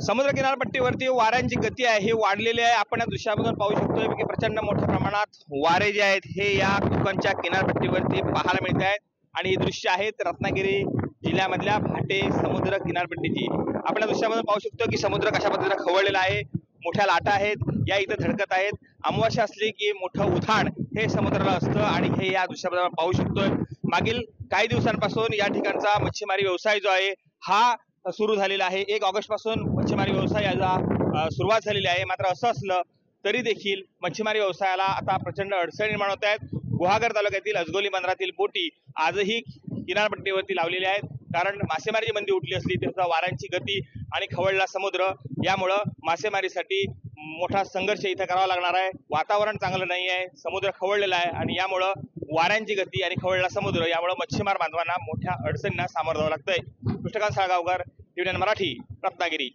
समुद्र किनारपट्टीवरती वाऱ्यांची गती आहे ही वाढलेली आहे। आपण या दृश्यामधून पाहू शकतोय की प्रचंड मोठ्या प्रमाणात वारे जे आहेत हे या कोकणच्या किनारपट्टीवरती पाहायला मिळत आहेत आणि ही दृश्य आहेत रत्नागिरी जिल्ह्यामधल्या भाटे समुद्र किनारपट्टीची। आपण या दृश्यामधून पाहू शकतो की समुद्र कशा पद्धतीने खवळलेला आहे, मोठ्या लाटा आहेत या इथे धडकत आहेत। अमावास्या असली की मोठं उधाण हे समुद्राला असतं आणि हे या दृश्यामध्ये आपण पाहू शकतोय। मागील काही दिवसांपासून या ठिकाणचा मच्छीमारी व्यवसाय जो आहे हा सुरू झालेला आहे। 1 ऑगस्ट पासून मच्छीमारी व्यवसायाला सुरुवात झालेली आहे। मात्र असं असलं तरी देखील मच्छीमारी व्यवसायाला आता प्रचंड अडचणी निर्माण होत आहेत। गुहागर तालुक्यातील अजगोली बंदरातील बोटी आजही किनारपट्टीवरती लावलेल्या आहेत, कारण मासेमारीची बंदी उठली असली त्याचा वाऱ्यांची गती आणि खवळला समुद्र यामुळे मासेमारीसाठी मोठा संघर्ष इथे करावा लागणार आहे। वातावरण चांगलं नाही आहे, समुद्र खवळलेला आहे आणि यामुळे वाऱ्यांची गती आणि खवळला समुद्र यामुळे मच्छीमार बांधवांना मोठ्या अडचणींना सामोरं जावं लागतंय। कृष्णकांत साळगावकर, TVN मराठी, रत्नागिरी।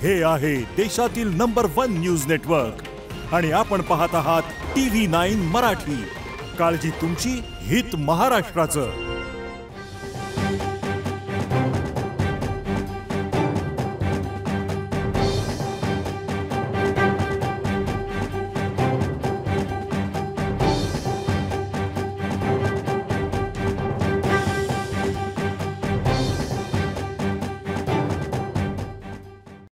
हे आहे देशातील नंबर 1 न्यूज नेटवर्क आणि आपण पाहत आहात TV9 मराठी। काळजी तुमची, हित महाराष्ट्राचं।